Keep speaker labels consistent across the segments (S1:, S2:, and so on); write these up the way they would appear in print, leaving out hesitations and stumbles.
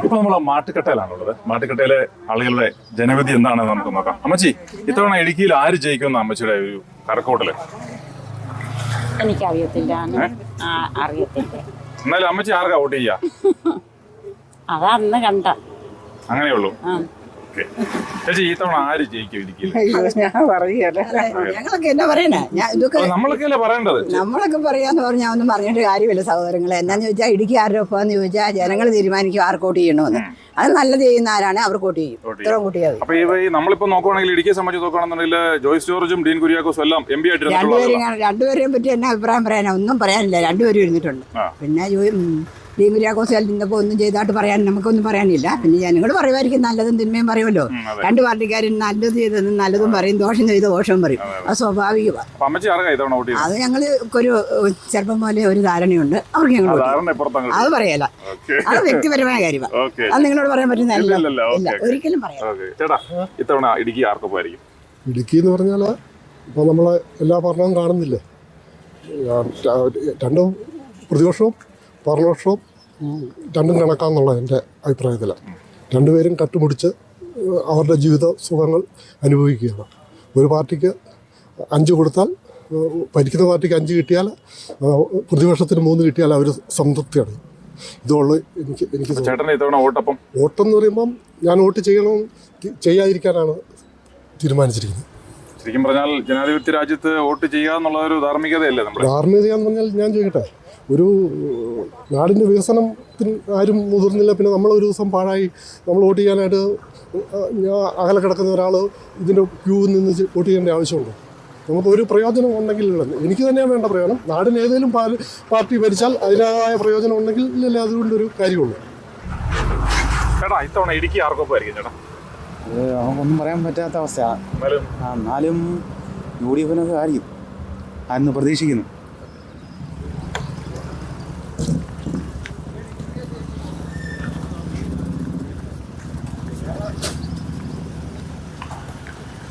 S1: ഇപ്പൊ നമ്മൾ മാട്ടുക്കട്ടയിലാണുള്ളത്. മാട്ടുക്കട്ടയിലെ ആളുകളുടെ ജനവിധി എന്താണെന്ന് നമുക്ക് നോക്കാം. അമ്മച്ചി, ഇത്തവണ ഇടുക്കിയിൽ ആര് ജയിക്കുമെന്ന് അമ്മച്ചിയുടെ ഒരു കണക്കൂട്ടല്?
S2: എനിക്കറിയത്തില്ല, അറിയത്തില്ല.
S1: എന്നാലും അമ്മച്ചി ആർക്കാ വോട്ട് ചെയ്യാ?
S2: അതാ അന്ന് കണ്ട
S1: അങ്ങനെയുള്ളൂ. ചേച്ചി, ഇത്തവണ ആര് ജയിക്കും ഇടുക്കിയിൽ?
S3: ഞങ്ങളൊക്കെ എന്നാ പറയണേ, ഇതൊക്കെ
S1: നമ്മളൊക്കെയല്ലേ പറയേണ്ടത്.
S3: നമ്മളൊക്കെ പറയാന്ന് പറഞ്ഞാൽ ഒന്നും പറഞ്ഞിട്ട് കാര്യമില്ല സഹോദരങ്ങളെ. എന്നാന്ന് ചോദിച്ചാൽ ഇടുക്കി ആരുടെ ഒപ്പമെന്ന് ചോദിച്ചാൽ ജനങ്ങൾ തീരുമാനിക്കും ആർക്ക് വോട്ട് ചെയ്യണമെന്ന്. അത് നല്ലത് ചെയ്യുന്ന ആരാണ് അവർ വോട്ട് ചെയ്യും. ഇത്രയും കൂട്ടിയാൽ
S1: അപ്പൊ ഈ നമ്മളിപ്പോ നോക്കുവാണെങ്കിൽ ഇടുക്കിയെ സംബന്ധിച്ച് നോക്കുകയാണെന്നുണ്ടെങ്കിൽ ജോയ്സ് ജോർജും ഡീൻ കുര്യാക്കോസും എല്ലാം MP ആയിട്ട്
S3: രണ്ടുപേരെയും പറ്റി എന്നാ അഭിപ്രായം പറയാനാ? ഒന്നും പറയാനില്ല. രണ്ടുപേരും ഇരുന്നിട്ടുണ്ട്. പിന്നെ ഡീൻ കുര്യാക്കോസ് നിന്നപ്പോൾ ഒന്നും ചെയ്തായിട്ട് പറയാൻ നമുക്കൊന്നും പറയാനില്ല. പിന്നെ ജനങ്ങൾ പറയുമായിരിക്കും, നല്ലതും തിന്മയും പറയുമല്ലോ. രണ്ട് പാർട്ടിക്കാരും നല്ലത് ചെയ്തതും നല്ലതും പറയും, ദോഷം ചെയ്ത് ദോഷവും പറയും. അത് സ്വാഭാവികമാണ്. അത് ഞങ്ങൾ ഒരു ചെറുപ്പം പോലെ ഒരു ധാരണയുണ്ട്. അവർക്ക് ഞങ്ങൾ അത് പറയല. അത് വ്യക്തിപരമായ കാര്യമാണ്. അത് നിങ്ങളോട് പറയാൻ പറ്റുന്നതല്ല, ഒരിക്കലും പറയാം.
S4: ഇടുക്കി എന്ന് പറഞ്ഞാൽ ഇപ്പോൾ നമ്മളെ എല്ലാ ഭരണവും കാണുന്നില്ലേ, രണ്ടും പ്രതിപക്ഷവും ഭരണപക്ഷവും രണ്ടും കണക്കാന്നുള്ള എൻ്റെ അഭിപ്രായത്തിലാണ്. രണ്ടുപേരും കട്ടുമുടിച്ച് അവരുടെ ജീവിത സുഖങ്ങൾ അനുഭവിക്കുകയാണ്. ഒരു പാർട്ടിക്ക് 5 കൊടുത്താൽ, ഭരിക്കുന്ന പാർട്ടിക്ക് 5 കിട്ടിയാൽ, പ്രതിപക്ഷത്തിന് 3 കിട്ടിയാൽ അവർ സംതൃപ്തിയാണ്. ഇതുള്ളൂ എനിക്ക് വോട്ടെന്ന് പറയുമ്പം ഞാൻ വോട്ട് ചെയ്യണം ചെയ്യാതിരിക്കാനാണ് തീരുമാനിച്ചിരിക്കുന്നത്.
S1: ശരിക്കും പറഞ്ഞാൽ ജനാധിപത്യ രാജ്യത്ത് വോട്ട് ചെയ്യുക എന്നുള്ള ഒരു ധാർമ്മികതയല്ലേ?
S4: ധാർമ്മികതയാന്ന് പറഞ്ഞാൽ ഞാൻ ചോദിക്കട്ടെ, ഒരു നാടിൻ്റെ വികസനത്തിന് ആരും മുതിർന്നില്ല. പിന്നെ നമ്മളൊരു ദിവസം പാഴായി നമ്മൾ വോട്ട് ചെയ്യാനായിട്ട് അകലെ കിടക്കുന്ന ഒരാൾ ഇതിൻ്റെ ക്യൂവിൽ നിന്ന് വോട്ട് ചെയ്യേണ്ട ആവശ്യമുണ്ടോ? നമുക്കൊരു പ്രയോജനം ഉണ്ടെങ്കിൽ എനിക്ക് തന്നെയാണ് വേണ്ട പ്രയോജനം. നാടിന് ഏതെങ്കിലും പാർട്ടി ഭരിച്ചാൽ അതിൻ്റേതായ പ്രയോജനം ഉണ്ടെങ്കിൽ ഇല്ലല്ലേ അതുകൊണ്ടൊരു കാര്യമുള്ളൂ.
S1: ചേട്ടാ, ഇത്തവണ ഇടുക്കി ആർക്കൊപ്പമായിരിക്കും ചേട്ടാ?
S5: ഒന്നും പറയാൻ പറ്റാത്ത അവസ്ഥയാണ്. എന്നാലും UDF ആയിരിക്കും ആരെന്ന് പ്രതീക്ഷിക്കുന്നു.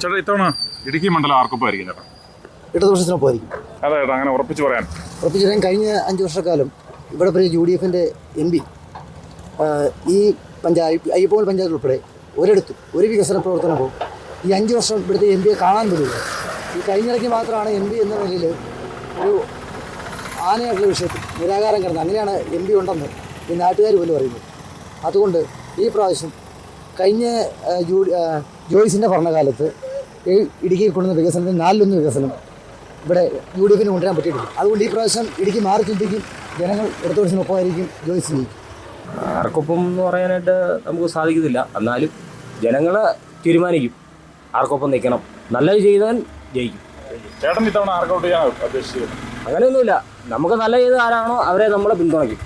S1: ചേട്ടാ, ഇത്തവണ ഇടുക്കി മണ്ഡലം ആർക്കൊപ്പമായിരിക്കും ചേട്ടാ?
S5: ഇടതുപക്ഷത്തിനൊപ്പമായിരിക്കും.
S1: അതെ ചേട്ടാ, അങ്ങനെ ഉറപ്പിച്ച് പറയാൻ
S5: കഴിഞ്ഞ 5 വർഷക്കാലം ഇവിടെ UDFൻ്റെ MP ഈ അയ്യപ്പോൾ പഞ്ചായത്ത് ഉൾപ്പെടെ ഒരിടത്തും ഒരു വികസന പ്രവർത്തനവും ഈ 5 വർഷം ഇവിടുത്തെ MP കാണാൻ പറ്റില്ല. ഈ കഴിഞ്ഞിടയ്ക്ക് മാത്രമാണ് MP എന്ന നിലയിൽ ഒരു ആനയായിട്ടുള്ള വിഷയത്തിൽ നിരാകാരം കിടന്നത്. അങ്ങനെയാണ് MP ഉണ്ടെന്ന് ഈ നാട്ടുകാർ പോലും പറയുന്നത്. അതുകൊണ്ട് ഈ പ്രാവശ്യം കഴിഞ്ഞ ജോയ്സിൻ്റെ ഭരണകാലത്ത് ഇടുക്കിയിൽ കൊണ്ടുവന്ന വികസനത്തിന് 4-1 വികസനം ഇവിടെ UDFന് കൊണ്ടുവരാൻ പറ്റിയിട്ടില്ല. അതുകൊണ്ട് ഈ പ്രാവശ്യം ഇടുക്കി മാറി ചിന്തിക്കും, ജനങ്ങൾ ഇടതുപക്ഷത്തിനൊപ്പമായിരിക്കും, ജോയ്സ് ജയിക്കും.
S6: ആർക്കൊപ്പം എന്ന് പറയാനായിട്ട് നമുക്ക് സാധിക്കത്തില്ല. എന്നാലും ജനങ്ങൾ തീരുമാനിക്കും ആർക്കൊപ്പം നിൽക്കണം. നല്ലത് ചെയ്താൽ ജയിക്കും.
S1: ചേട്ടൻ ഇത്തവണ ആർക്കൗട്ട് ചെയ്യാൻ ഉദ്ദേശിച്ചത്?
S6: അങ്ങനെയൊന്നുമില്ല, നമുക്ക് നല്ല ചെയ്ത് ആരാണോ അവരെ നമ്മളെ പിന്തുണയ്ക്കും.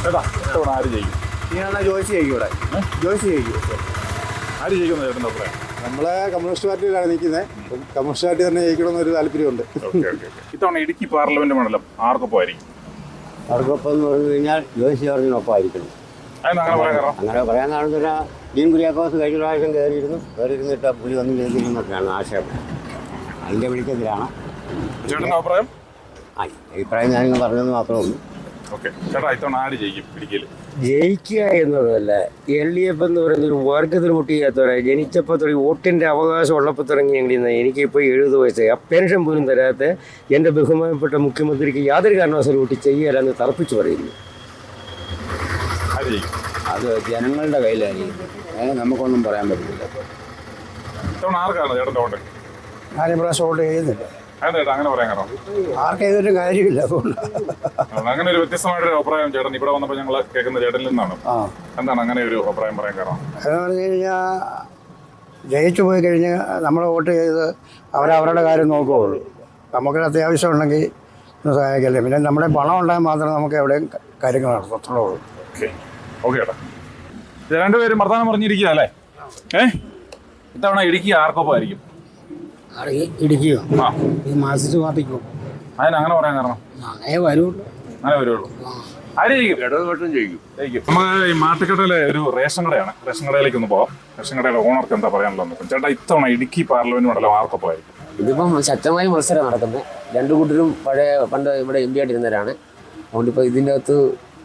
S1: ചേട്ടാ, ഇത്തവണ ആര് ജയിക്കും?
S5: ജോയ്സ് ജയിക്കും. ഇവിടെ ജോയ്സ് ജയിക്കും.
S1: ആര് ജയിക്കുന്ന ചേട്ടൻ്റെ അഭിപ്രായം?
S5: നമ്മളെ കമ്മ്യൂണിസ്റ്റ് പാർട്ടിയിലാണ് നിൽക്കുന്നത്. കമ്മ്യൂണിസ്റ്റ് പാർട്ടി തന്നെ ജയിക്കണമെന്നൊരു താല്പര്യമുണ്ട്.
S1: ഇത്തവണ ഇടുക്കി പാർലമെന്റ് മണ്ഡലം ആർക്കൊപ്പമായിരിക്കും?
S7: അവർക്കൊപ്പം എന്ന് പറഞ്ഞു കഴിഞ്ഞാൽ ജോയ്സ് ജോർജിനൊപ്പം ആയിരിക്കണം. അങ്ങനെ പറയാൻ കാണുന്ന ഡീൻ കുര്യാക്കോസ് കഴിഞ്ഞ പ്രാവശ്യം കയറിയിരുന്നിട്ട് പുള്ളി ഒന്നും ചെയ്തിരുന്നൊക്കെയാണ് ആക്ഷേപം. അതിൻ്റെ വെളിച്ചത്തിലാണ് അഭിപ്രായം ഞാനിങ്ങനെ പറഞ്ഞതെന്ന് മാത്രമേ ഉള്ളൂ. ജയിക്കുക എന്നുള്ളതല്ല, LDF എന്ന് പറയുന്ന ഒരു വർഗത്തിന് വോട്ട് ചെയ്യാത്തവരെ ജനിച്ചപ്പോൾ തുടങ്ങി വോട്ടിൻ്റെ അവകാശം ഉള്ളപ്പോൾ തുടങ്ങി ഞങ്ങൾ എനിക്കിപ്പോൾ 70 വയസ്സായി. ആ പെൻഷൻ പോലും തരാത്ത എൻ്റെ ബഹുമാനപ്പെട്ട മുഖ്യമന്ത്രിക്ക് യാതൊരു കാരണവശാലും വോട്ട് ചെയ്യാലെന്ന് തറപ്പിച്ച് പറയുന്നു. അത് ജനങ്ങളുടെ കയ്യിലായിരിക്കും, നമുക്കൊന്നും പറയാൻ പറ്റില്ല.
S5: ഞാൻ ഇപ്രാവശ്യം വോട്ട് ചെയ്യുന്നില്ല.
S1: അങ്ങനെ പറയാൻ കാരണം
S5: ആർക്കേതൊരു കാര്യമില്ല.
S1: അങ്ങനെ ഒരു വ്യത്യസ്തമായിട്ടൊരു അഭിപ്രായം ചേട്ടൻ ഇവിടെ വന്നപ്പോൾ ഞങ്ങൾ കേൾക്കുന്ന ചേട്ടനിൽ നിന്നാണ്. എന്താണ് അങ്ങനെ ഒരു അഭിപ്രായം പറയാൻ കാരണം?
S5: അതെന്ന് പറഞ്ഞു കഴിഞ്ഞാൽ ജയിച്ചു പോയി കഴിഞ്ഞാൽ നമ്മൾ വോട്ട് ചെയ്ത് അവരവരുടെ കാര്യം നോക്കുകയുള്ളൂ. നമുക്കൊരു അത്യാവശ്യം ഉണ്ടെങ്കിൽ സഹായിക്കല്ലേ. പിന്നെ നമ്മുടെ പണം ഉണ്ടായാൽ മാത്രമേ നമുക്ക് എവിടെയും കാര്യങ്ങൾ നടത്തത്തുള്ളൂ.
S1: ഓക്കെ ചേട്ടാ, രണ്ടുപേരും വർത്തമാനം പറഞ്ഞിരിക്കുക അല്ലേ? ഇത്തവണ ഇടുക്കി ആർക്കൊപ്പമായിരിക്കും?
S5: ഇടുക്കിയോ? ഈ മാർക്സിസ്റ്റ് പാർട്ടിക്കോ?
S1: അതിനങ്ങനെ പറയാൻ കാരണം
S5: അങ്ങനെ വരുള്ളൂ.
S1: അങ്ങനെ വരുള്ളൂ. ആര് ജയിക്കും? ഇടതുപക്ഷം ജയിക്കും. നമുക്ക് ഈ മാട്ടുക്കടയിലെ ഒരു റേഷൻ കടയാണ്. റേഷൻ കടയിലേക്ക് ഒന്ന് പോവാം. റേഷൻ കടയുടെ ഓണർക്ക് എന്താ പറയാനുള്ളത്? ചേട്ടാ, ഇത്തവണ ഇടുക്കി പാർലമെന്റ് മണ്ഡലം ആർക്കൊപ്പമായിരിക്കും?
S8: ഇതിപ്പം ശക്തമായ മത്സരം നടക്കുന്നത്. രണ്ടു കൂട്ടരും പണ്ട് ഇവിടെ MP ആയിട്ടിരുന്നവരാണ്. അതുകൊണ്ടിപ്പോൾ ഇതിൻ്റെ അകത്ത്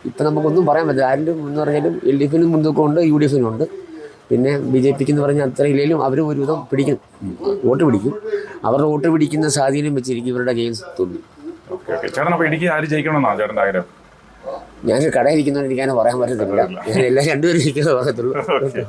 S8: ഇപ്പം നമുക്കൊന്നും പറയാൻ പറ്റില്ല. ആരിലും എന്ന് പറഞ്ഞാലും LDFിനും മുൻതൂക്കമുണ്ട്, UDFിനും ഉണ്ട്. പിന്നെ BJPക്ക് എന്ന് പറഞ്ഞാൽ അത്ര ഇല്ലെങ്കിലും അവർ ഒരുവിധം പിടിക്കും, വോട്ട് പിടിക്കും. അവരുടെ വോട്ട് പിടിക്കുന്ന സ്വാധീനം വെച്ചിരിക്കും ഇവരുടെ ഗെയിംസ് തോന്നി.
S1: Okay okay. ചേട്ടൻ അപ്പോൾ ഇടുക്കി ആര് ജയിക്കണമെന്നാണ് ചേട്ടൻ്റെ ആഗ്രഹം?
S8: ഞാൻ കടയിൽ ഇരിക്കുന്നതുകൊണ്ട് എനിക്കങ്ങനെ പറയാൻ പറ്റത്തില്ല. ഞാൻ എല്ലാം രണ്ടുപേരും ഇരിക്കുന്നത് പറയത്തുള്ളൂ.
S1: ഓക്കെ.